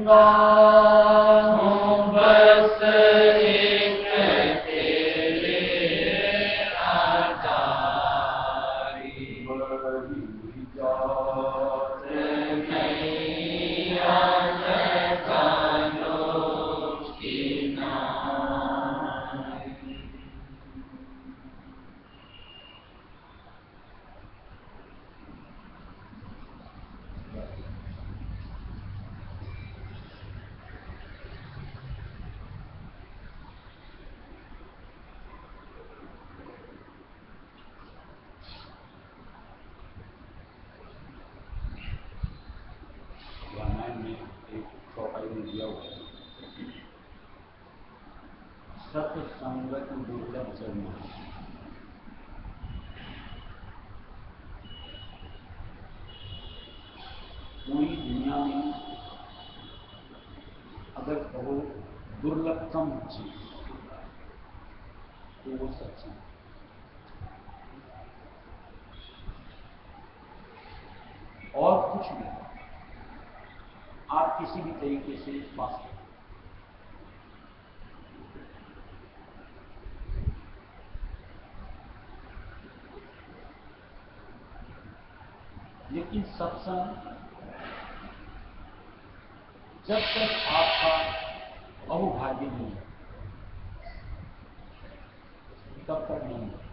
गंगा हूँ बस एक तेरे आधारी, बड़ी जात नैया जगानो की नारी। रामायण में एक चौपाई में दिया हुआ है, सत्संगत दुर्लभ जन्म। पूरी दुनिया में अगर कहो दुर्लभतम चीज तो वो सत्संग। और कुछ नहीं, आप किसी भी तरीके से पा सकते। लेकिन सत्संग जब तक आपका अहोभाग्य नहीं है तब तक नहीं है।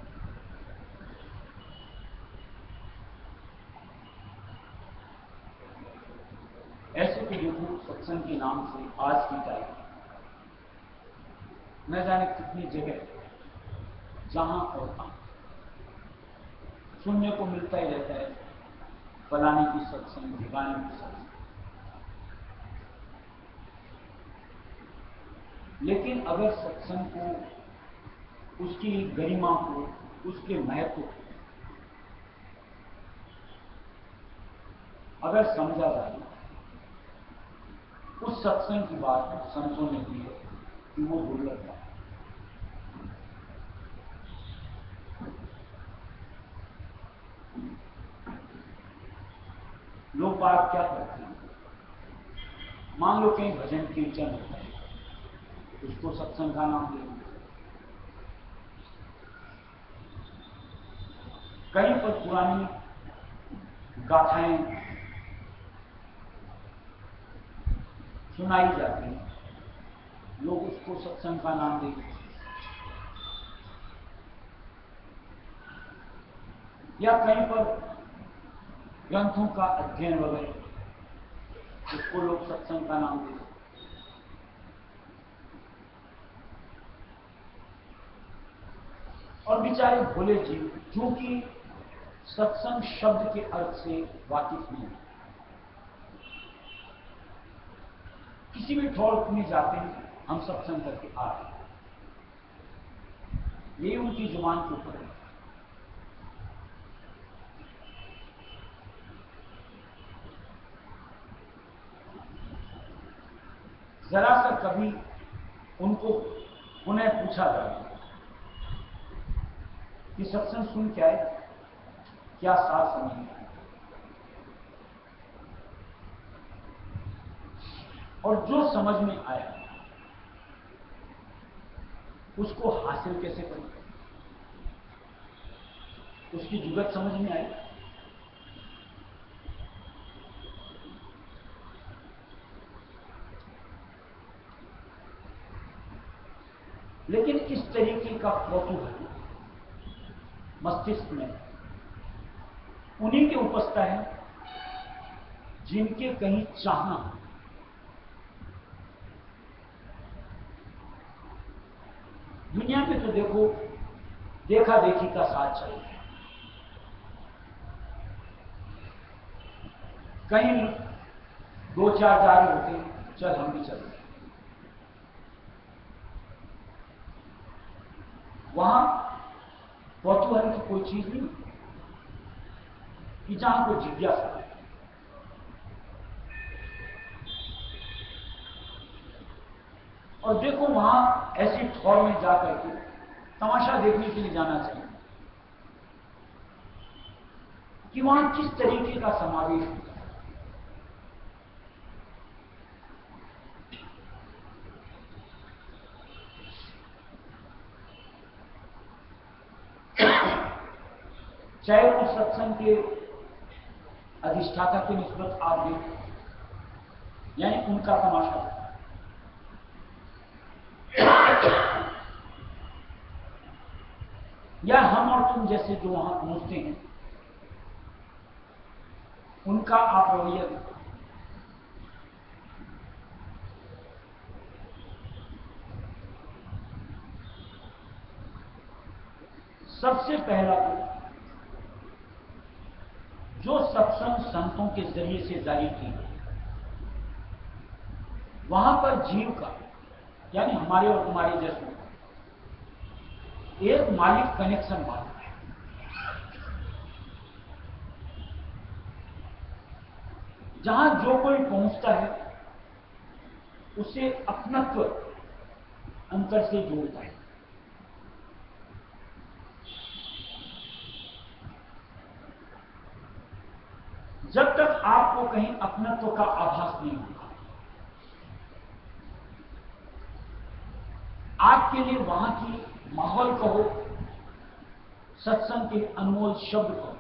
ऐसे तो देखो सत्संग के नाम से आज की तारीख न जाने कितनी जगह जहां और कहां सुनने को मिलता ही रहता है, फलाने की सत्संग, ढिकाने की सत्संग। लेकिन अगर सत्संग को, उसकी गरिमा को, उसके महत्व को अगर समझा जाए, उस सत्संग की बात संतों ने की है कि वो दुर्लभ है। लोग बात क्या करते हैं, मान लो कहीं भजन कीर्तन होता है, उसको सत्संग का नाम दे, कहीं पर पुरानी गाथाएं सुनाई जाती हैं, लोग उसको सत्संग का नाम देते। या कहीं पर ग्रंथों का अध्ययन वगैरह, उसको लोग सत्संग का नाम देते। और बेचारे भोले जीव जो कि सत्संग शब्द के अर्थ से वाकिफ नहीं है, किसी भी ठौर में जाते हैं, हम सत्संग करके आ रहे हैं, यही उनकी जुबान के ऊपर है। जरा सा कभी उनको उन्हें पूछा जाए कि सत्संग सुन क्या है, क्या सार समझ में आए, और जो समझ में आया उसको हासिल कैसे करें, उसकी जुगत समझ में आई। लेकिन इस तरीके का कौतूहल मस्तिष्क में उन्हीं के उपजता है जिनके कहीं चाहना। दुनिया में तो देखो देखा देखी का साथ चल रहा है, कहीं दो चार जा रहे होते, चल हम भी चल रहे, वहां कौतूहल की कोई चीज नहीं कि जहां कोई जिज्ञासा है। और देखो वहां ऐसी ठौर में जाकर के तमाशा देखने के लिए जाना चाहिए कि वहां किस तरीके का समावेश होता है। चाहे वो सत्संग के अधिष्ठाता की निस्बत आप दें, यानी उनका तमाशा, या हम और तुम जैसे जो वहां पहुंचते हैं उनका आप रवैया दें। सबसे पहला तो जो सत्संग संतों के जरिए से जारी की, वहां पर जीव का, यानी हमारे और तुम्हारे जैसों का एक मालिक कनेक्शन बांधता है। जहां जो कोई पहुंचता है उसे अपनत्व अंतर से जोड़ता है। जब तक आपको कहीं अपनत्व का आभास नहीं होगा, आपके लिए वहां की माहौल कहो, सत्संग के अनमोल शब्द कहो,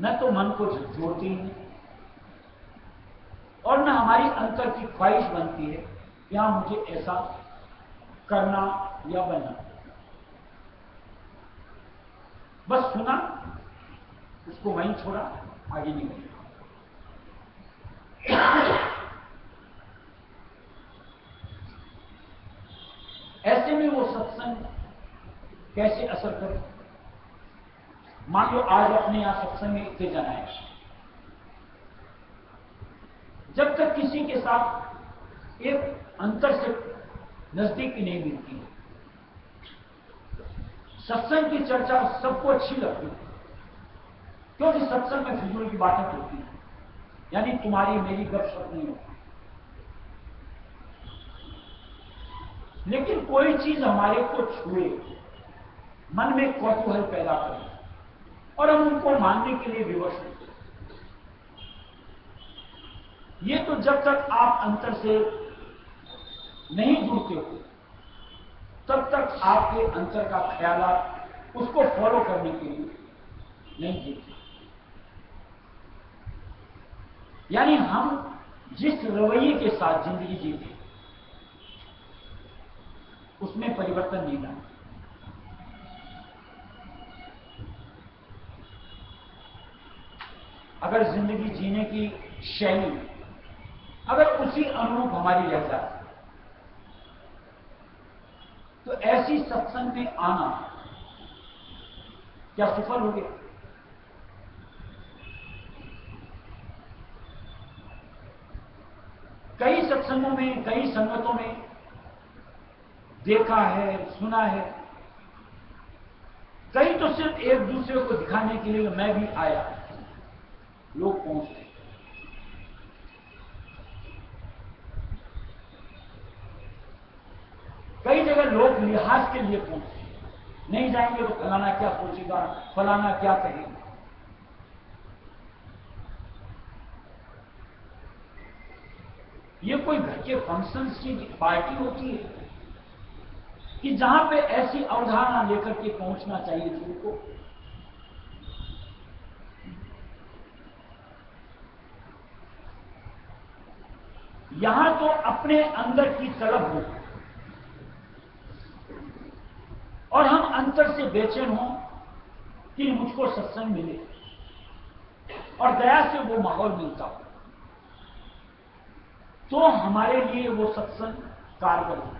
न तो मन को झकझोरती है और न हमारी अंतर की ख्वाहिश बनती है कि हाँ मुझे ऐसा करना या बनना। बस सुना, उसको वहीं छोड़ा, आगे नहीं बढ़ा। ऐसे में वो सत्संग कैसे असर करे? मान लो आज अपने यहां सत्संग में इतने जन आए, जब तक किसी के साथ एक अंतर से नजदीकी नहीं मिलती है, सत्संग की चर्चा सबको अच्छी लगती है, क्योंकि सत्संग में फिजूल की बातें होती हैं, यानी तुम्हारी मेरी गपशप नहीं होती। लेकिन कोई चीज हमारे को छुए, मन में कौतूहल पैदा करे और हम उनको मानने के लिए विवश होते। ये तो जब तक आप अंतर से नहीं जुड़ते हो तब तक आपके अंतर का ख्याल उसको फॉलो करने के लिए नहीं जुड़ते। यानी हम जिस रवैये के साथ जिंदगी जीते उसमें परिवर्तन नहीं लाना। अगर जिंदगी जीने की शैली अगर उसी अनुरूप हमारी रह जाए तो ऐसी सत्संग में आना क्या सफल हो गया? कई सत्संगों में, कई संगतों में देखा है, सुना है, कई तो सिर्फ एक दूसरे को दिखाने के लिए मैं भी आया, लोग पहुंचते। कई जगह लोग लिहाज के लिए पहुंचते, नहीं जाएंगे तो फलाना क्या सोचेगा, फलाना क्या कहेगा। ये कोई घर के फंक्शंस की पार्टी होती है कि जहां पे ऐसी अवधारणा लेकर के पहुंचना चाहिए जीव को? यहां तो अपने अंदर की तलब हो और हम अंतर से बेचैन हों कि मुझको सत्संग मिले और दया से वो माहौल मिलता हो, तो हमारे लिए वो सत्संग कारगर हो,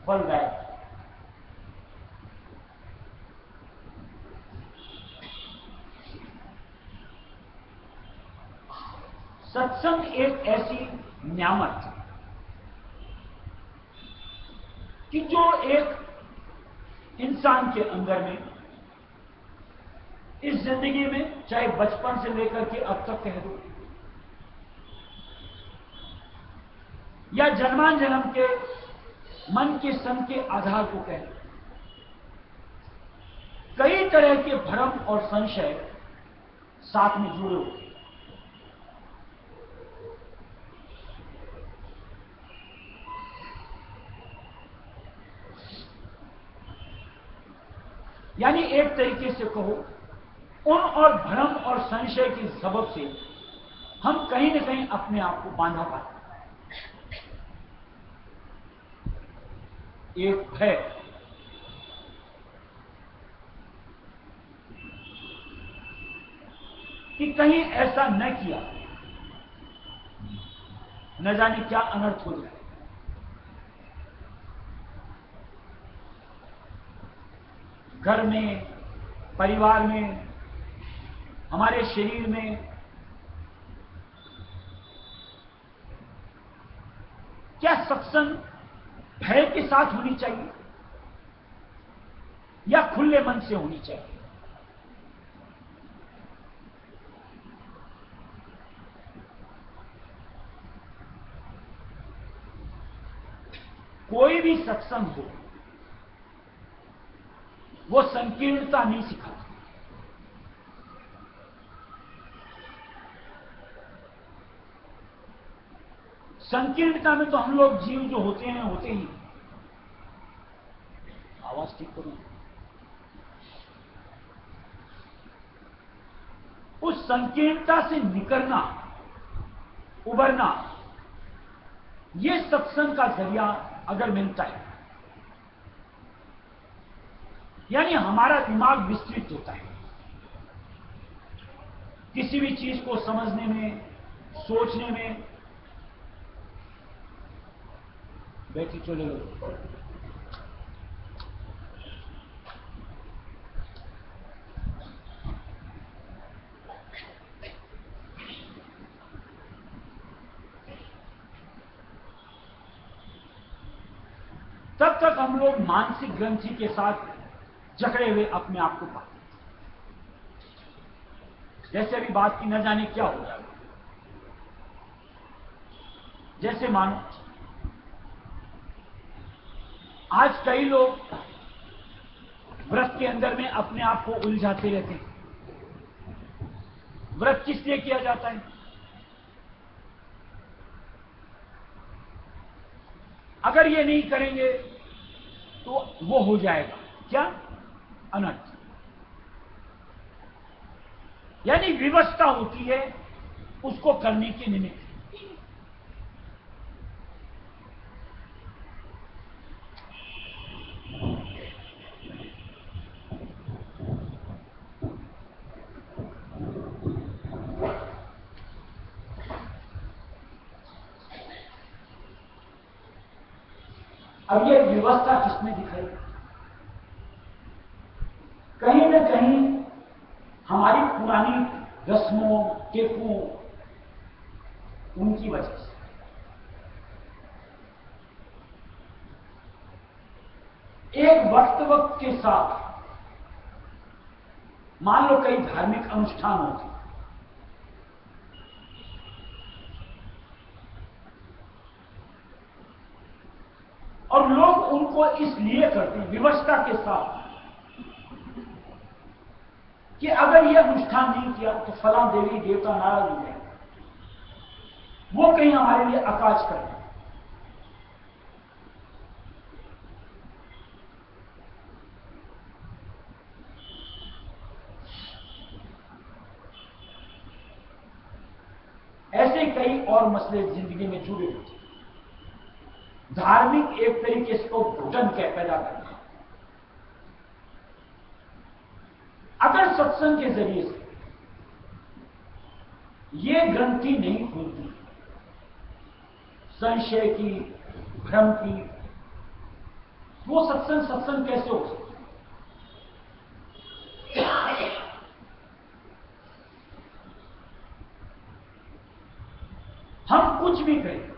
फलदायक। सत्संग एक ऐसी न्यामत कि जो एक इंसान के अंदर में इस जिंदगी में, चाहे बचपन से लेकर के अब तक कह दो या जन्मांजन्म के मन के सन के आधार को कह दो, कई तरह के भ्रम और संशय साथ में जुड़े होते। यानी एक तरीके से कहो, उन और भ्रम और संशय की सबब से हम कहीं न कहीं अपने आप को बांधा पाते हैं। एक भय, कि कहीं ऐसा न किया न जाने क्या अनर्थ हो जाए। घर में, परिवार में, हमारे शरीर में क्या सत्संग भय के साथ होनी चाहिए या खुले मन से होनी चाहिए? कोई भी सत्संग हो, वो संकीर्णता नहीं सिखाता। संकीर्णता में तो हम लोग जीव जो होते हैं होते ही। आवाज ठीक करो। उस संकीर्णता से निकलना, उबरना, ये सत्संग का जरिया अगर मिलता है, यानी हमारा दिमाग विस्तृत होता है, किसी भी चीज को समझने में, सोचने में। बैठी चले लो। तब तक हम लोग मानसिक ग्रंथि के साथ जकड़े हुए अपने आप को पाते हैं। जैसे अभी बात की, न जाने क्या हो जाएगा। जैसे मानो आज कई लोग व्रत के अंदर में अपने आप को उलझाते रहते हैं। व्रत किस लिए किया जाता है? अगर ये नहीं करेंगे तो वो हो जाएगा क्या? अनर्थ। यानी विवशता होती है उसको करने के निमित्त। अब ये व्यवस्था किसमें दिखाई? कहीं न कहीं हमारी पुरानी रस्मों, टेकों, उनकी वजह से। एक वक्त के साथ मान लो कई धार्मिक अनुष्ठान होते, और लोग उनको इसलिए करते हैं विवशता के साथ कि अगर यह अनुष्ठान नहीं किया तो फला देवी देवता नाराज हो जाएंगे, वो कहीं हमारे लिए अकाज कर रहे हैं। ऐसे कई और मसले जिंदगी में जुड़े होते हैं। धार्मिक एक तरीके से घुटन पैदा करना। अगर सत्संग के जरिए से ये ग्रंथि नहीं खुलती, संशय की, भ्रम की, वो सत्संग कैसे हो सकता? हम कुछ भी करें,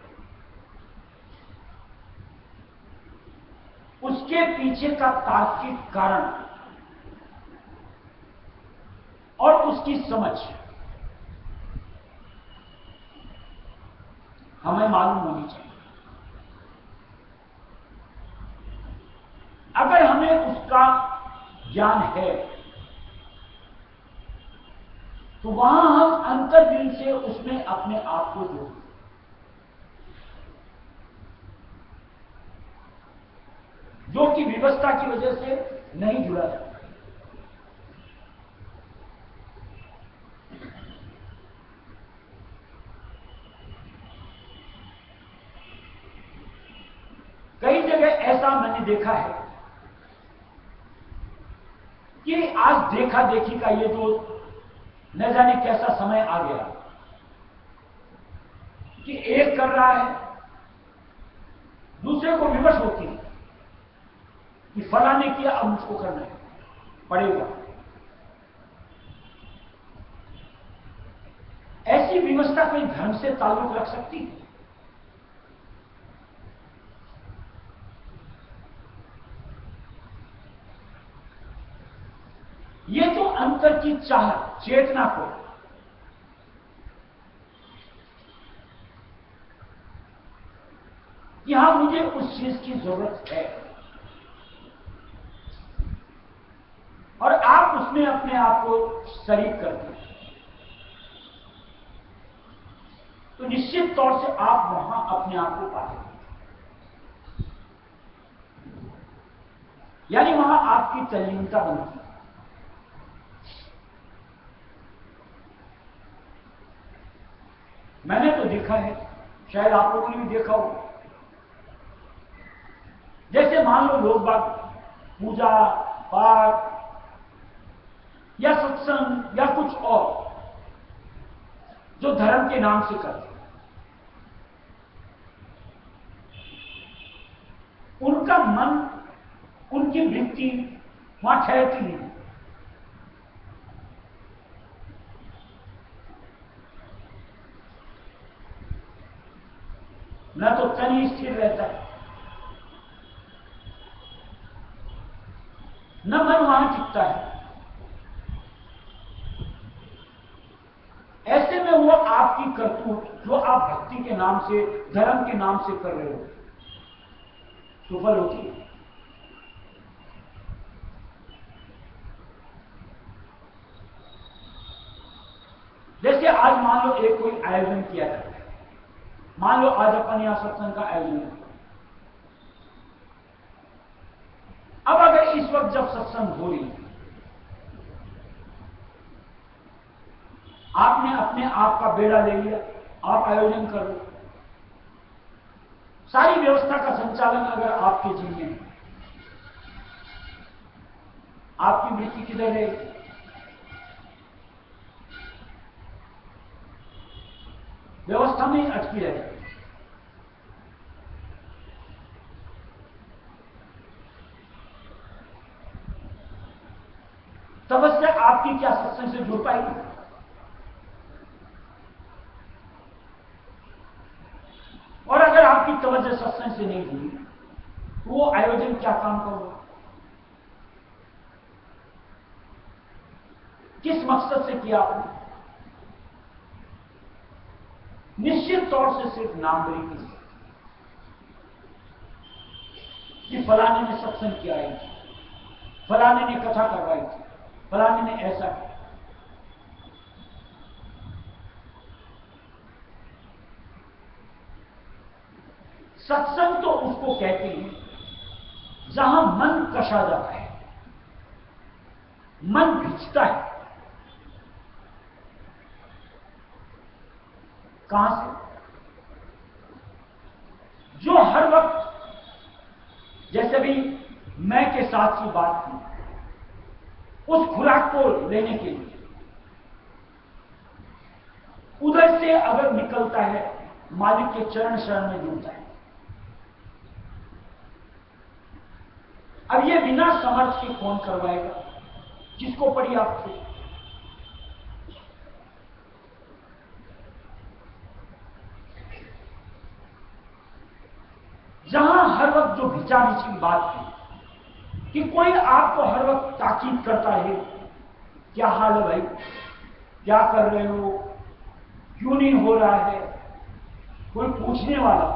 उसके पीछे का तार्किक कारण और उसकी समझ हमें मालूम होनी चाहिए। अगर हमें उसका ज्ञान है तो वहां हम अंतर्दिल से उसमें अपने आप को जोड़, जो कि व्यवस्था की वजह से नहीं जुड़ा जाता। जगह ऐसा मैंने देखा है कि आज देखा देखी का ये जो न जाने कैसा समय आ गया कि एक कर रहा है, दूसरे को विवश होती है कि फला ने किया अब मुझको करना है पड़ेगा। ऐसी विवशता कोई धर्म से ताल्लुक रख सकती है? ये तो अंतर की चाह, चेतना को यहां मुझे उस चीज की जरूरत है और आप उसमें अपने आप को शरीक करते हैं, तो निश्चित तौर से आप वहां अपने आप को पाते हैं। यानी वहां आपकी तल्लीनता बनती है। मैंने तो देखा है, शायद आप लोगों ने भी देखा हो, जैसे मान लो लोग बाग पूजा पाठ या सत्संग या कुछ और जो धर्म के नाम से करते हैं, उनका मन, उनकी वृत्ति वहां ठहरती नहीं। न तो तन ही स्थिर रहता है, न मन वहां टिकता है। ऐसे में वो आपकी करतूत जो आप भक्ति के नाम से, धर्म के नाम से कर रहे हो, सुफल होती है। जैसे आज मान लो एक कोई आयोजन किया जाता है, मान लो आज अपन यहां सत्संग का आयोजन है। अब अगर इस वक्त जब सत्संग हो रही है, आपने अपने आप का बेड़ा ले लिया, आप आयोजन कर लो, सारी व्यवस्था का संचालन अगर आपके जिम्मे है, आपकी वृत्ति किधर रहेगी? व्यवस्था में ही अटकी रहेगी। तपस्या आपकी क्या सत्संग से जुड़ पाएगी? और अगर आपकी तवज्जो सत्संग से नहीं जुड़ी तो वो आयोजन क्या काम का होगा? किस मकसद से किया आपने? निश्चित तौर से सिर्फ नामधरी की, कि फलाने ने सत्संग किया है, फलाने ने कथा करवाई थी, फलाने ने ऐसा किया। सत्संग तो उसको कहते हैं जहां मन कशा जाता है, मन भिजता है। कहां से? जो हर वक्त, जैसे भी मैं के साथ की बात की, उस खुराक को लेने के लिए उधर से अगर निकलता है, मालिक के चरण शरण में जुड़ता है। अब ये बिना समर्थ के कौन करवाएगा? किसको पड़ी आपसे? जहां हर वक्त जो भिचा भिची बात की कि कोई आपको हर वक्त ताकीद करता है, क्या हाल है भाई, क्या कर रहे हो, क्यों नहीं हो रहा है, कोई पूछने वाला,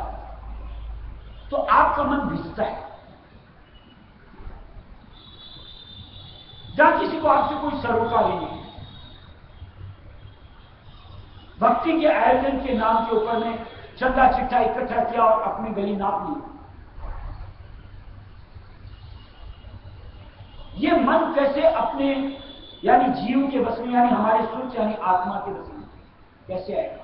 तो आपका मन भिजता है। जहां किसी को आपसे कोई सरोकार ही नहीं, भक्ति के आयोजन के नाम के ऊपर में चंदा चिट्ठा इकट्ठा किया और अपनी गली नाप ली। ये मन कैसे अपने यानी जीव के बस में, यानी हमारे सूर्य यानी आत्मा के बस में कैसे आएगा?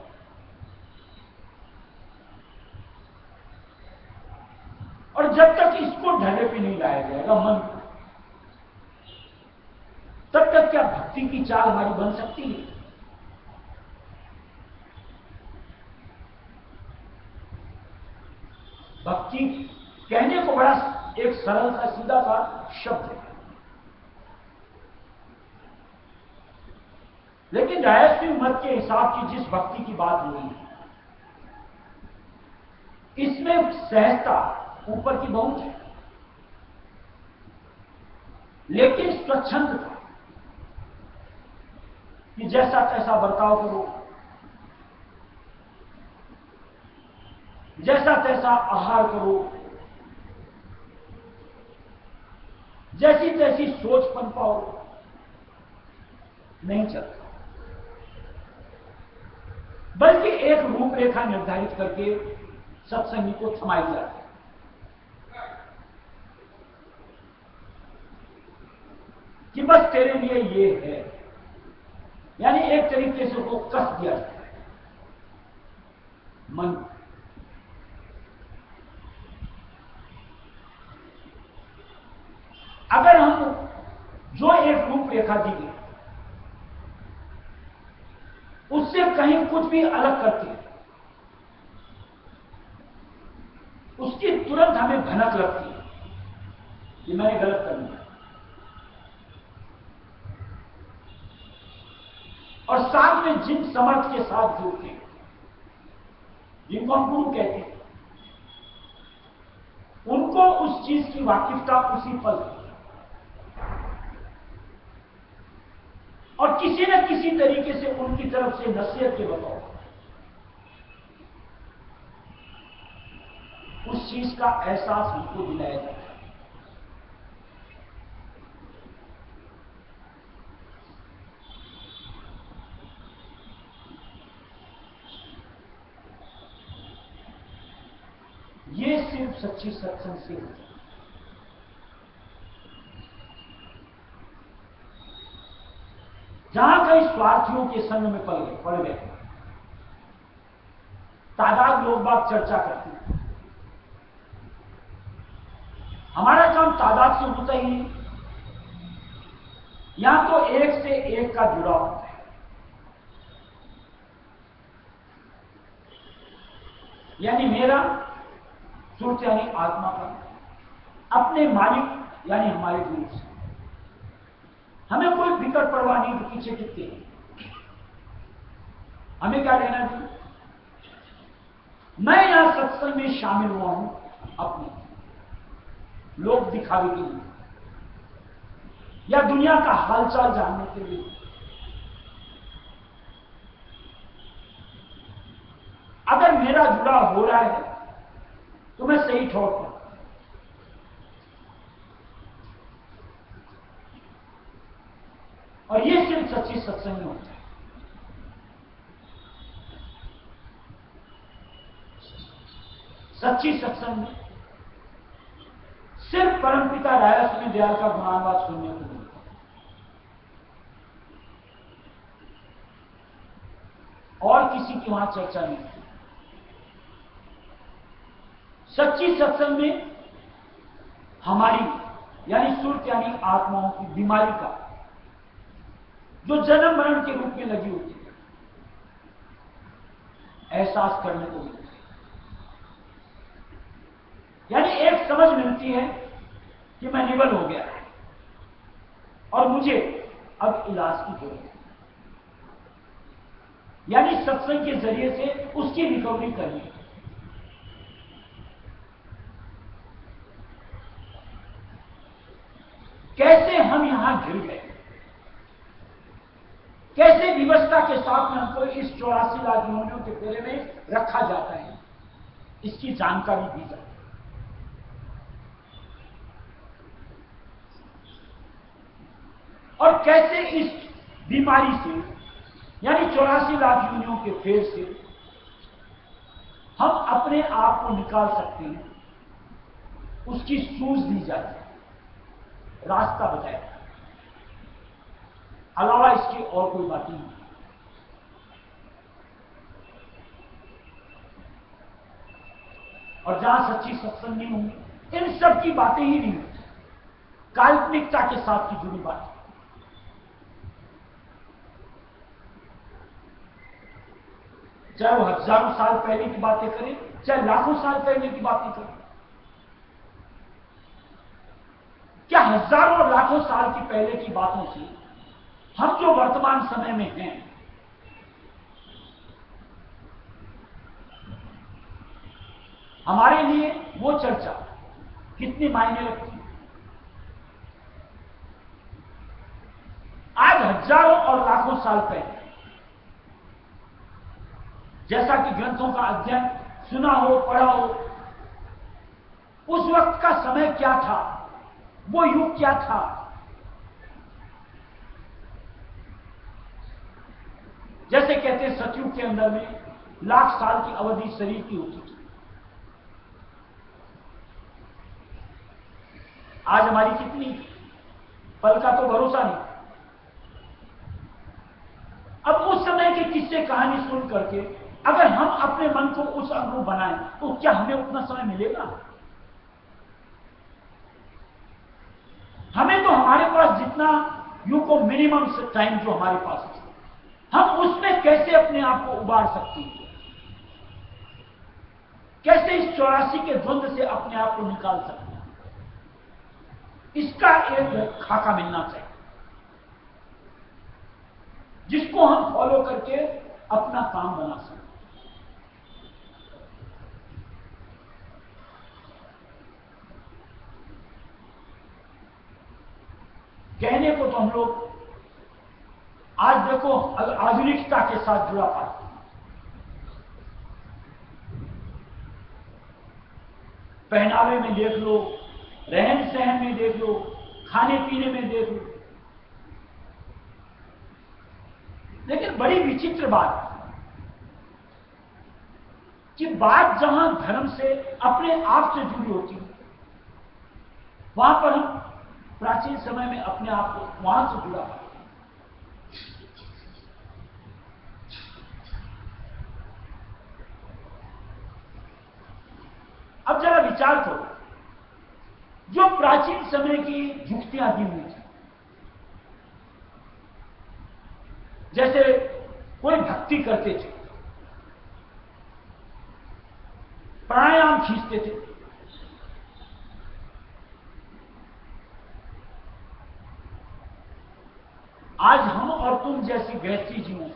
और जब तक इसको ढर्रे पे नहीं लाया जाएगा मन, तब तक क्या भक्ति की चाल हमारी बन सकती है? भक्ति कहने को बड़ा एक सरल सा सीधा सा शब्द है, लेकिन रायस्वी मत के हिसाब की जिस भक्ति की बात हो रही है, इसमें सहजता ऊपर की बहुत है, लेकिन स्वच्छंदता कि जैसा तैसा बर्ताव करो, जैसा तैसा आहार करो, जैसी तैसी सोच बन पाओ, नहीं चलता। बल्कि एक रूपरेखा निर्धारित करके सत्संगी को थमाई जाती है कि बस तेरे लिए ये है, यानी एक तरीके से उसको कस दिया जाता है मन। अगर हम जो एक रूपरेखा दी गई उससे कहीं कुछ भी अलग करते हैं, उसकी तुरंत हमें भनक लगती है कि मैंने गलत कर लिया, और साथ में जिन समर्थ के साथ जुड़ते हैं, जिनको हम गुरु कहते हैं, उनको उस चीज की वाकिफता उसी पल और किसी न किसी तरीके से उनकी तरफ से नसीहत के बताओ उस चीज का एहसास हमको दिलाया जाता है। ये सिर्फ सच्ची सत्संग से होता है। जहां कई स्वार्थियों के संग में पड़ गए, तादाद लोग बात चर्चा करते हैं, हमारा काम तादाद से होता ही नहीं, यहां तो एक से एक का जुड़ाव होता है। यानी मेरा सुरत यानी आत्मा का अपने मालिक यानी हमारे गुरु से हमें कोई फिक्र परवाह नहीं कि पीछे कितने हैं, हमें क्या लेना चाहिए। मैं यहां सत्संग में शामिल हुआ हूं अपने लोग दिखावे के लिए या दुनिया का हालचाल जानने के लिए। अगर मेरा जुड़ा हो रहा है तो मैं सही ठोक पर, और ये सिर्फ सच्ची सत्संग में होता है। सच्ची सत्संग में सिर्फ परमपिता रायस्वामी दयाल का गुणानुवाद सुनने को मिलता है, और किसी की वहां चर्चा नहीं होती। सच्ची सत्संग में हमारी यानी सुरत यानी आत्माओं की बीमारी का जो जन्म मरण के रूप में लगी होती है, एहसास करने को मिलता है। यानी एक समझ मिलती है कि मैं निबल हो गया और मुझे अब इलाज की जरूरत है, यानी सत्संग के जरिए से उसकी रिकवरी करनी है। कैसे हम यहां गिर गए, कैसे विवशता के साथ में हमको इस 84 लाख योनियों के फेरे में रखा जाता है, इसकी जानकारी दी जाती है। और कैसे इस बीमारी से यानी 84 लाख योनियों के फेर से हम अपने आप को निकाल सकते हैं, उसकी सूझ दी जाती है, रास्ता बताया, अलावा इसकी और कोई बात नहीं। और जहां सच्ची सत्संग नहीं होंगी, इन सब की बातें ही नहीं होती, काल्पनिकता के साथ की जुड़ी बातें। चाहे वो हजारों साल पहले की बातें करें, चाहे लाखों साल पहले की बातें करें। क्या हजारों और लाखों साल की पहले की बातों से हम जो वर्तमान समय में हैं, हमारे लिए वो चर्चा कितनी मायने रखती है? आज हजारों और लाखों साल पहले जैसा कि ग्रंथों का अध्ययन सुना हो, पढ़ा हो, उस वक्त का समय क्या था, वो युग क्या था? जैसे कहते हैं सतयुग के अंदर में लाख साल की अवधि शरीर की होती थी। आज हमारी कितनी पल का तो भरोसा नहीं। अब उस समय के किस्से कहानी सुन करके अगर हम अपने मन को उस अनुरूप बनाएं तो क्या हमें उतना समय मिलेगा? हमें तो हमारे पास जितना यू को मिनिमम टाइम जो हमारे पास है, हम उसमें कैसे अपने आप को उबार सकते हैं? कैसे इस 84 के द्वंद से अपने आप को निकाल सकते हैं? इसका एक खाका मिलना चाहिए जिसको हम फॉलो करके अपना काम बना सकते। कहने को तो हम लोग आज देखो आधुनिकता के साथ जुड़ा पाते हैं, पहनावे में देख लो, रहन सहन में देख लो, खाने पीने में देख लो। लेकिन बड़ी विचित्र बात कि बात जहां धर्म से अपने आप से जुड़ी होती है, वहां पर हम प्राचीन समय में अपने आप को वहां से जुड़ा पाते। अब जरा विचार करो, जो प्राचीन समय की युक्तियां दी हुई थी, जैसे कोई भक्ति करते थे, प्राणायाम खींचते थे, आज हम और तुम जैसी गृहस्थी जीवों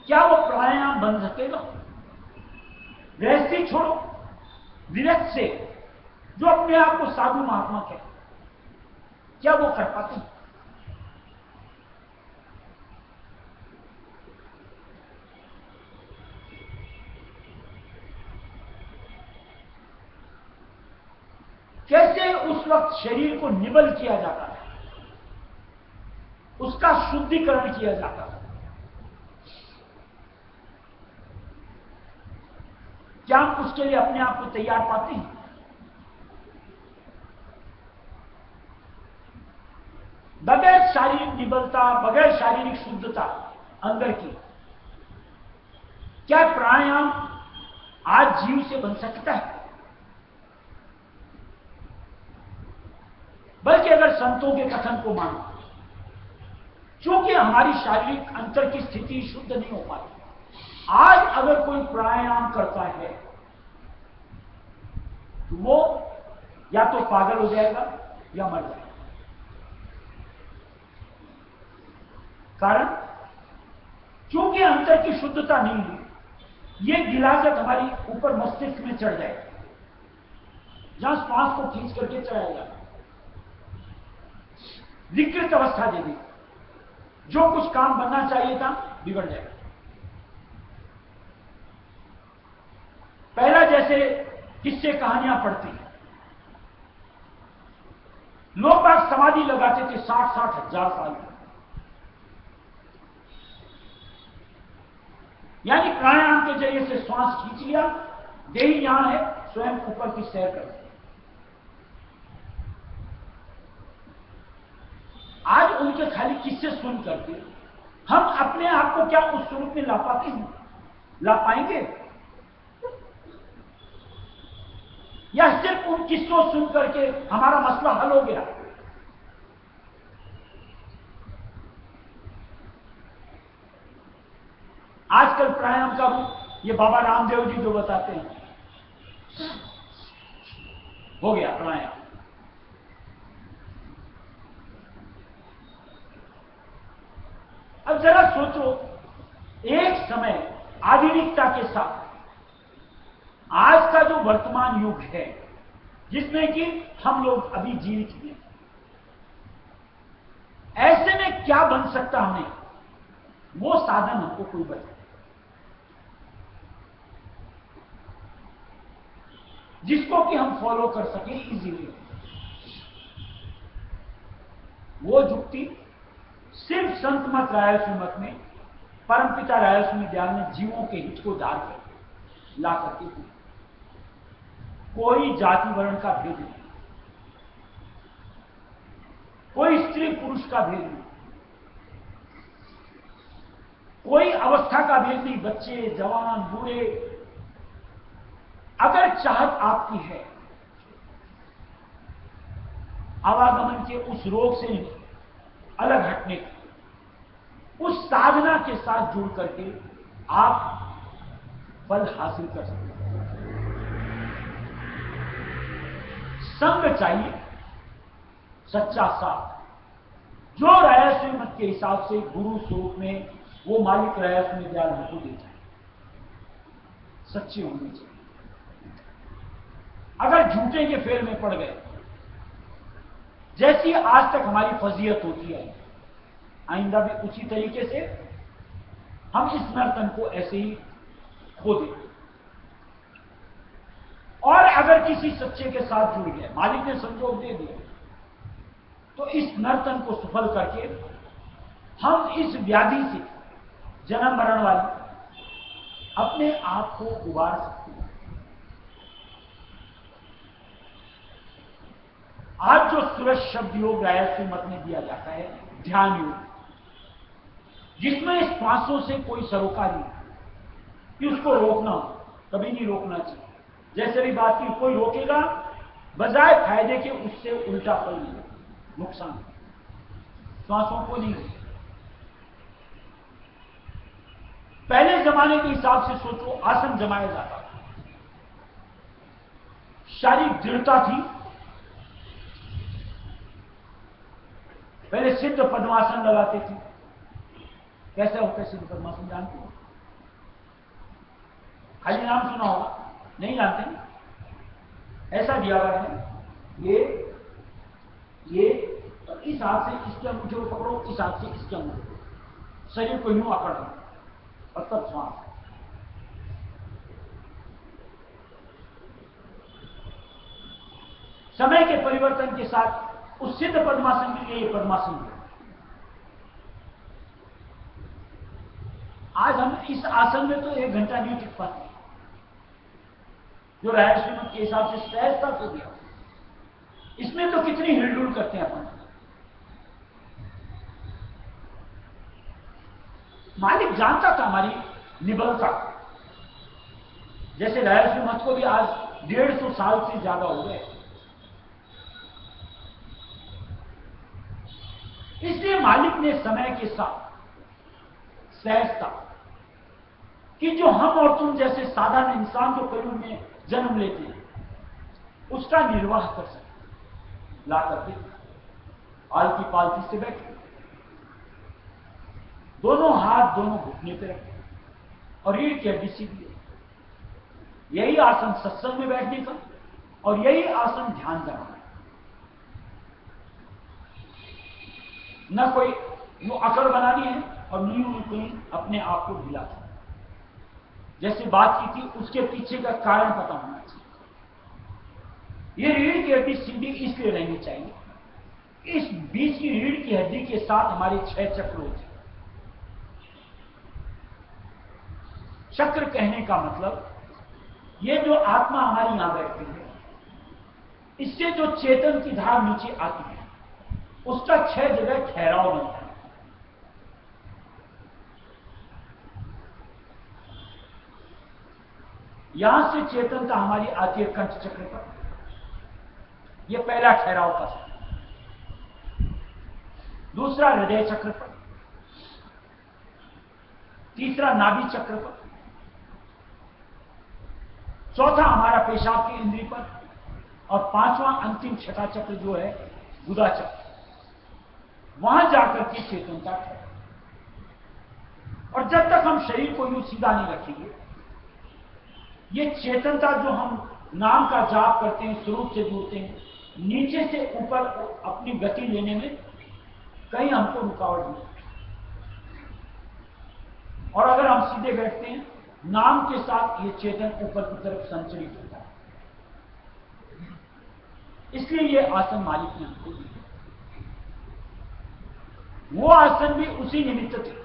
क्या वो प्राणायाम बन सकेगा? गृहस्थी छोड़ो, विरक्त से जो अपने आप को साधु महात्मा कहते, क्या वो कर पाते हैं? कैसे उस वक्त शरीर को निबल किया जाता है, उसका शुद्धिकरण किया जाता है? क्या हम उसके लिए अपने आप को तैयार पाते हैं? बगैर शारीरिक निबलता, बगैर शारीरिक शुद्धता अंदर की, क्या प्राणायाम आज जीव से बन सकता है? बल्कि अगर संतों के कथन को मानो, क्योंकि हमारी शारीरिक अंतर की स्थिति शुद्ध नहीं हो पाती, आज अगर कोई प्राणायाम करता है तो वो या तो पागल हो जाएगा या मर जाएगा। कारण क्योंकि अंतर की शुद्धता नहीं है, ये गिलासत हमारी ऊपर मस्तिष्क में चढ़ जाएगा, जहां श्वास को खींच करके चढ़ाया जाता, विकृत अवस्था दे दी, जो कुछ काम बनना चाहिए था बिगड़ जाएगा। पहला जैसे किस्से कहानियां पढ़ते हैं, लोग बाग समाधि लगाते थे 60-60 हजार साल तक, यानी प्राणायाम के जरिए से श्वास खींच लिया, देही यहां है, स्वयं ऊपर की सैर कर। आज उनके खाली किस्से सुन करके हम अपने आप को क्या उस स्वरूप में ला पाते हैं? ला पाएंगे? या सिर्फ उन किस्सों सुन करके हमारा मसला हल हो गया? आजकल प्राणायाम का रूप ये बाबा रामदेव जी जो बताते हैं, हो गया प्राणायाम। अब जरा सोचो, एक समय आधुनिकता के साथ आज का जो वर्तमान युग है जिसमें कि हम लोग अभी जीवित हैं, ऐसे में क्या बन सकता हमें, वो साधन हमको कोई बताए जिसको कि हम फॉलो कर सकें इजीली। वो जुक्ति सिर्फ संत मत रायसु मत में, परमपिता रायसु विद्याल ने जीवों के हित को धार कर ला करके दी। कोई जाति वर्ण का भेद नहीं, कोई स्त्री पुरुष का भेद नहीं, कोई अवस्था का भेद नहीं, बच्चे जवान बूढ़े, अगर चाहत आपकी है आवागमन के उस रोग से अलग हटने की, उस साधना के साथ जुड़ करके आप फल हासिल कर सकते हैं। संग चाहिए सच्चा साथ, जो रायस्वी मत के हिसाब से गुरु स्वरूप में वो मालिक रायस्वी विद्याल हमको दे जाए, सच्चे होने चाहिए। अगर झूठे के फेर में पड़ गए, जैसी आज तक हमारी फजीयत होती है, आइंदा भी उसी तरीके से हम इस नर्तन को ऐसे ही खो दें। और अगर किसी सच्चे के साथ जुड़ गए, मालिक ने संजोग दे दिया, तो इस नर्तन को सफल करके हम इस व्याधि से, जन्म मरण वाली, अपने आप को उबार सकते हैं। आज जो सूरज शब्द योग रायस्वी मत में दिया जाता है, ध्यान योग, जिसमें श्वासों से कोई सरोकारी नहीं कि उसको रोकना हो, कभी नहीं रोकना चाहिए। जैसे भी बात की, कोई रोकेगा बजाय फायदे के उससे उल्टा फल मिलेगा, नुकसान। श्वासों को नहीं रोके। पहले जमाने के हिसाब से सोचो, आसन जमाया जाता था, शारीरिक दृढ़ता थी। पहले सिद्ध पद्मासन लगाते थे। कैसे होता है सिद्ध पद्मासन, जानते हो? खाली नाम सुना होगा, नहीं जानते? ऐसा दिया हुआ है, ये और इस हाथ से इसके अंगूठे को पकड़ो, इस हाथ से इसके अंगूठे को, शरीर को यूं अकड़ लो और तब श्वास। समय के परिवर्तन के साथ उस सिद्ध पद्मासन के लिए पद्मासन है। आज हम इस आसन में तो 1 घंटा नहीं टिक पाते, जो रायस्वी मत के हिसाब से सहजता से दिया, इसमें तो कितनी हिलडुल करते हैं अपन। मालिक जानता था हमारी निबलता। जैसे रायस्वी मत को भी आज 150 साल से ज्यादा हो गए, इसलिए मालिक ने समय के साथ सहजता कि जो हम और तुम जैसे साधारण इंसान जो कलयुग में जन्म लेते हैं, उसका निर्वाह कर सके, ला करके आलती पालती से बैठे, दोनों हाथ दोनों घुटने पे रखे और रीढ़ की हड्डी सीधी है। यही आसन सत्संग में बैठने का और यही आसन ध्यान जमाना। न कोई यूं अकड़ बनानी है और यूं कोई अपने आप को ढिलाना। जैसे बात की थी, उसके पीछे का कारण पता होना चाहिए। ये रीढ़ की हड्डी सीधी इसलिए रहनी चाहिए, इस बीच की रीढ़ की हड्डी के साथ हमारे 6 चक्र होते हैं। चक्र कहने का मतलब, ये जो आत्मा हमारी यहां बैठती है, इससे जो चेतन की धार नीचे आती है, उसका 6 जगह ठहराव बनता है। यहां से चेतनता हमारी आती है कंठ चक्र पर, ये पहला ठहराव का समय। दूसरा हृदय चक्र पर, तीसरा नाभि चक्र पर, चौथा हमारा पेशाब की इंद्री पर, और पांचवां अंतिम छठा चक्र जो है गुदा चक्र, वहां जाकर के चेतनता है। और जब तक हम शरीर को यूं सीधा नहीं रखेंगे, ये चेतनता जो हम नाम का जाप करते हैं, स्वरूप से जुड़ते हैं, नीचे से ऊपर अपनी गति लेने में कहीं हमको रुकावट नहीं। और अगर हम सीधे बैठते हैं, नाम के साथ ये चेतन ऊपर की तरफ संचरित होता है। इसलिए ये आसन मालिक ने हमको दिया। वो आसन भी उसी निमित्त थे,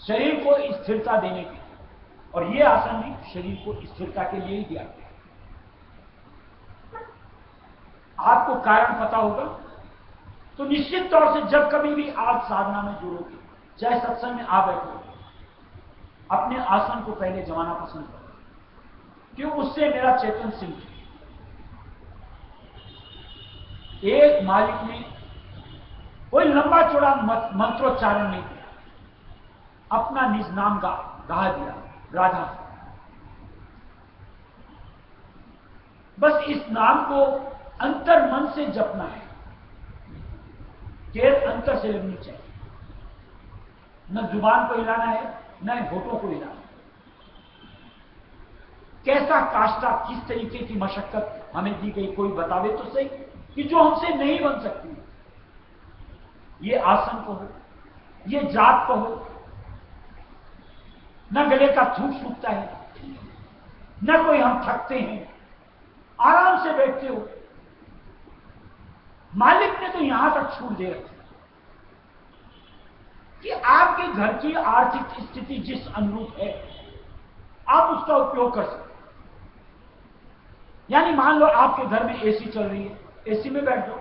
शरीर को स्थिरता देने के, और ये आसन भी शरीर को स्थिरता के लिए ही दिया गया। आपको कारण पता होगा तो निश्चित तौर से जब कभी भी आप साधना में जुड़ोगे, चाहे सत्संग में आ बैठो, अपने आसन को पहले जमाना पसंद करो, क्यों? उससे मेरा चेतन सिंह। एक मालिक ने कोई लंबा चौड़ा मंत्रोच्चारण नहीं किया, अपना निज नाम गा दिया, राधा। बस इस नाम को अंतर मन से जपना है, केवल अंतर से लगनी चाहिए। न जुबान को हिलाना है, न होठों को हिलाना है। कैसा काष्ठा, किस तरीके की मशक्कत हमें दी गई, कोई बतावे तो सही, कि जो हमसे नहीं बन सकती। ये आसन कहो, ये जाप कहो, न गले का थूक सूखता है, न कोई हम थकते हैं, आराम से बैठते हो। मालिक ने तो यहां तक छूट दे रखी कि आपके घर की आर्थिक स्थिति जिस अनुरूप है, आप उसका उपयोग कर सकते। यानी मान लो आपके घर में एसी चल रही है, एसी में बैठ जाओ।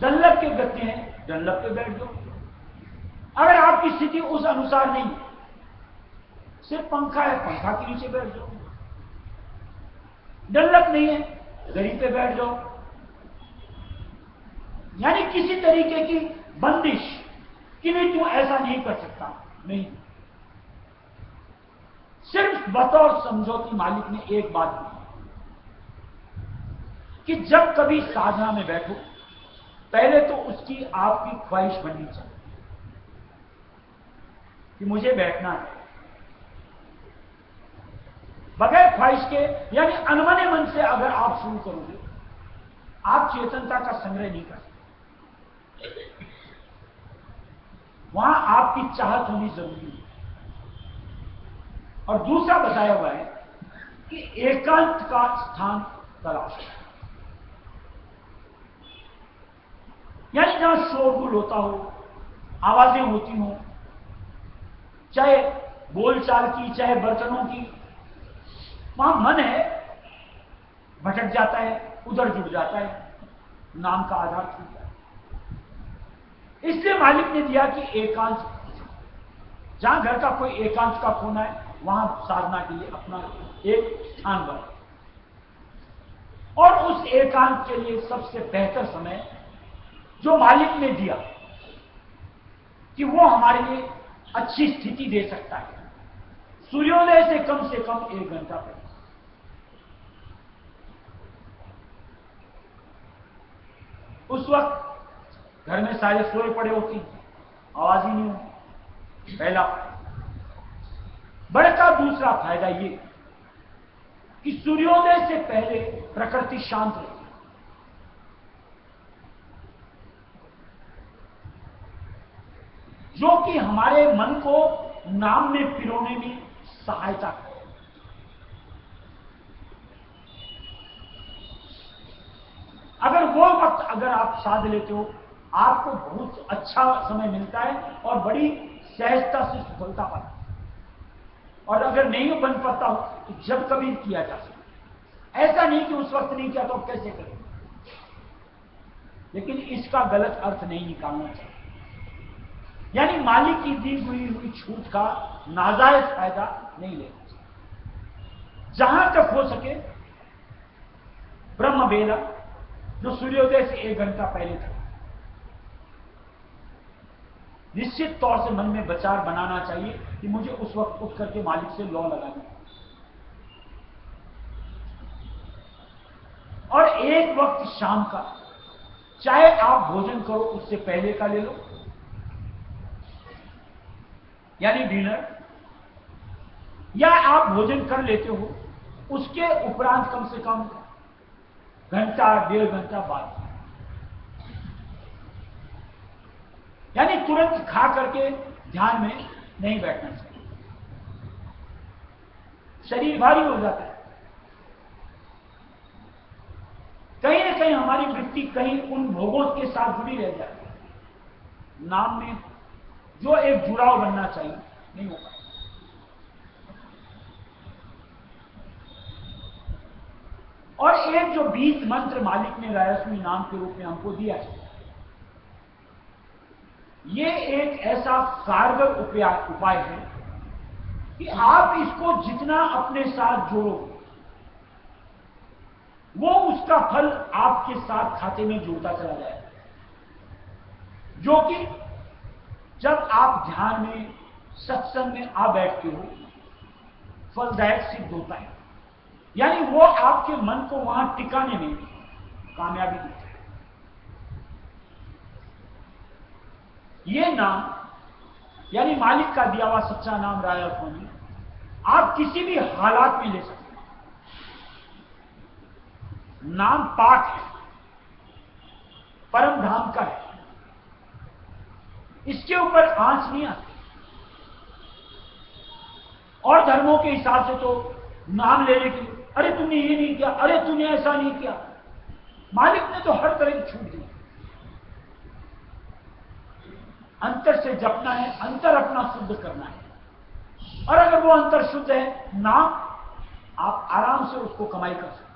डल्लप के गद्दे हैं, डल्लप पे बैठ जाओ। अगर आपकी स्थिति उस अनुसार नहीं, सिर्फ पंखा है, पंखा के नीचे बैठ जाओ। डल्लप नहीं है, दरी पे बैठ जाओ। यानी किसी तरीके की बंदिश कि नहीं तू ऐसा नहीं कर सकता, नहीं। सिर्फ बतौर समझौती मालिक ने एक बात की कि जब कभी साधना में बैठो, पहले तो उसकी आपकी ख्वाहिश बननी चाहिए कि मुझे बैठना है। बगैर ख्वाहिश के, यानी अनमने मन से अगर आप शुरू करोगे, आप चेतनता का संग्रह नहीं कर सकते। वहां आपकी चाहत होनी जरूरी है। और दूसरा बताया हुआ है कि एकांत का स्थान तलाश, यानी जहां शोरगुल होता हो, आवाजें होती हो, चाहे बोलचाल की, चाहे बर्तनों की, वहां मन है, भटक जाता है, उधर जुड़ जाता है, नाम का आधार छूट जाता है। इसलिए मालिक ने दिया कि एकांत, जहां घर का कोई एकांत का कोना है, वहां साधना के लिए अपना एक स्थान बना। और उस एकांत के लिए सबसे बेहतर समय जो मालिक ने दिया कि वो हमारे लिए अच्छी स्थिति दे सकता है, सूर्योदय से कम 1 घंटा पहले। उस वक्त घर में सारे सोए पड़े होती, आवाज ही नहीं होती, पहला। बड़का दूसरा फायदा ये कि सूर्योदय से पहले प्रकृति शांत रहती, जो कि हमारे मन को नाम में पिरोने में सहायता करे। अगर वो वक्त अगर आप साध लेते हो, आपको बहुत अच्छा समय मिलता है और बड़ी सहजता से सफलता पाते। और अगर नहीं बन पाता हो तो जब कभी किया जा सकता। ऐसा नहीं कि उस वक्त नहीं किया तो कैसे करें, लेकिन इसका गलत अर्थ नहीं निकालना चाहिए। यानी मालिक की दी हुई छूट का नाजायज फायदा नहीं लेना चाहिए। जहां तक हो सके ब्रह्म बेला जो सूर्योदय से 1 घंटा पहले था, निश्चित तौर से मन में विचार बनाना चाहिए कि मुझे उस वक्त उठ करके मालिक से लॉ लगाना है। और एक वक्त शाम का, चाहे आप भोजन करो उससे पहले का ले लो, यानी डिनर, या आप भोजन कर लेते हो उसके उपरांत कम से कम घंटा 1.5 घंटा बाद, यानी तुरंत खा करके ध्यान में नहीं बैठना चाहिए, शरीर भारी हो जाता है। कहीं ना कहीं हमारी वृत्ति कहीं उन भोगों के साथ जुड़ी रह जाती है, नाम में जो एक जुड़ाव बनना चाहिए नहीं होगा। और एक जो 20 मंत्र मालिक ने रायस्वी नाम के रूप में हमको दिया है, ये एक ऐसा कारगर उपाय है कि आप इसको जितना अपने साथ जोड़ो, वो उसका फल आपके साथ खाते में जुड़ता चला जाएगा, जो कि जब आप ध्यान में, सत्संग में आ बैठते हो, फलदायक सिद्ध होता है। यानी वो आपके मन को वहां टिकाने में कामयाबी देता है। ये नाम, यानी मालिक का दिया हुआ सच्चा नाम राया स्वामी, आप किसी भी हालात में ले सकते हैं। नाम पाक है, परम धाम का है, इसके ऊपर आंच नहीं आती। और धर्मों के हिसाब से तो नाम लेने के लिए, अरे तुमने ये नहीं किया, अरे तूने ऐसा नहीं किया, मालिक ने तो हर तरह की छूट दी। अंतर से जपना है, अंतर अपना शुद्ध करना है, और अगर वो अंतर शुद्ध है, नाम आप आराम से उसको कमाई कर सकते हैं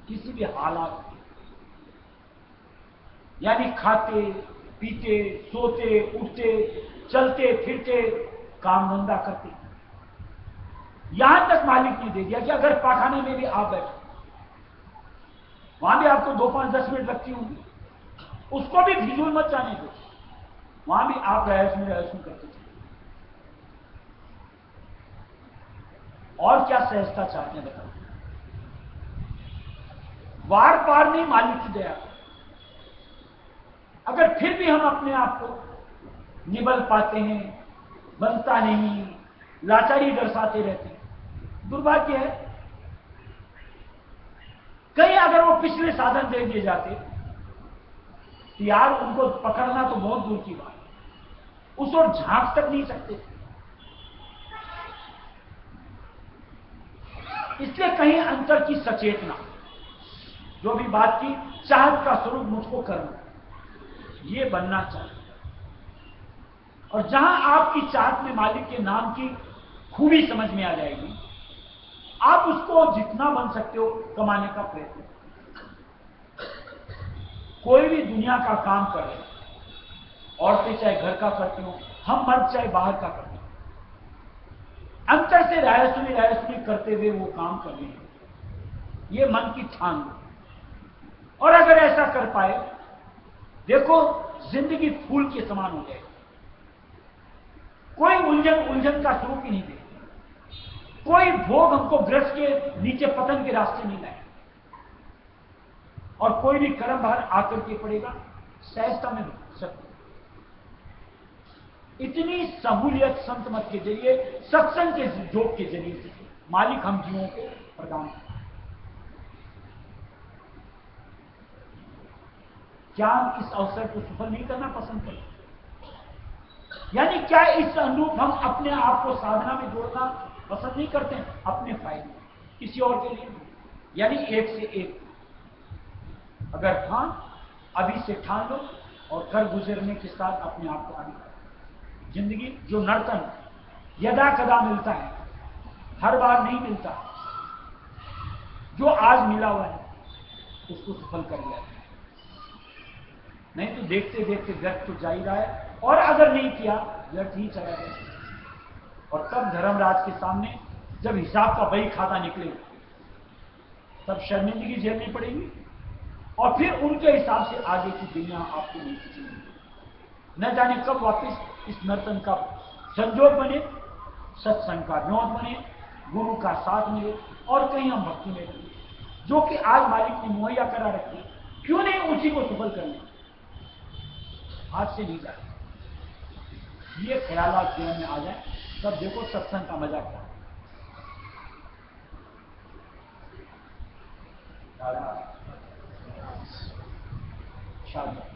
किसी भी हालात में, यानी खाते पीते, सोते उठते, चलते फिरते, काम धंधा करते। यहां तक मालिक ने दे दिया कि अगर पाखाने में भी आप बैठे, वहां भी आपको 2, 5, 10 मिनट लगती होंगी, उसको भी फिजूल मत जाने दो, वहां भी आप रहस्य करते थे। और क्या सहजता चाहते हैं बताओ? वार पार नहीं मालिक की दया। अगर फिर भी हम अपने आप को निबल पाते हैं, बनता नहीं, लाचारी दर्शाते रहते हैं, दुर्भाग्य है। कहीं अगर वो पिछले साधन दे दिए जाते तो यार उनको पकड़ना तो बहुत दूर की बात, उस ओर झांक तक नहीं सकते। इसलिए कहीं अंतर की सचेतना, जो भी बात की, चाहत का स्वरूप मुझको करना, ये बनना चाहिए। और जहां आपकी चाहत में मालिक के नाम की खूबी समझ में आ जाएगी, आप उसको जितना बन सकते हो कमाने का प्रयत्न करें। कोई भी दुनिया का काम कर रहे, औरतें चाहे घर का करती हो, हम मर्द चाहे बाहर का करते हो, अंतर से रायसुनी करते हुए वो काम कर रहे हैं, ये मन की ठान लो। और अगर ऐसा कर पाए, देखो जिंदगी फूल के समान हो जाएगी, कोई उलझन का स्वरूप ही नहीं देगा, कोई भोग हमको ब्रश के नीचे पतन के रास्ते नहीं लाए, और कोई भी कर्म बाहर आकर के पड़ेगा सहजता में सकते। इतनी सहूलियत संत मत के जरिए, सत्संग के योग के जरिए से मालिक हम जीवों को प्रदान करता है। क्या हम इस अवसर को सफल नहीं करना पसंद करते? यानी क्या इस अनुरूप हम अपने आप को साधना में जोड़ना पसंद नहीं करते हैं अपने फायदे, किसी और के लिए? यानी एक से एक, अगर हाँ, अभी से ठान लो और कर गुजरने के साथ अपने आप को आगे बढ़ो। जिंदगी जो नर्तन यदा कदा मिलता है, हर बार नहीं मिलता, जो आज मिला हुआ है उसको सफल कर लिया है। नहीं तो देखते देखते व्यर्थ तो जा ही रहा है, और अगर नहीं किया व्यर्थ ही चला गया। और तब धर्मराज के सामने जब हिसाब का बही खाता निकले तब शर्मिंदगी झेलनी पड़ेगी और फिर उनके हिसाब से आगे की दुनिया आपको नहीं मिलेगी। न जाने कब वापस इस नर्तन का संजोग बने, सत्संग का न्योत बने, गुरु का साथ मिले और कहीं हम भक्ति में बने, जो कि आज मालिक ने मुहैया करा रखी, क्यों नहीं उसी को सफल कर लें? हाथ से नहीं जाए। ये ख्यालात जीवन में आ जाए तब देखो सत्संग का मजा क्या है। शादी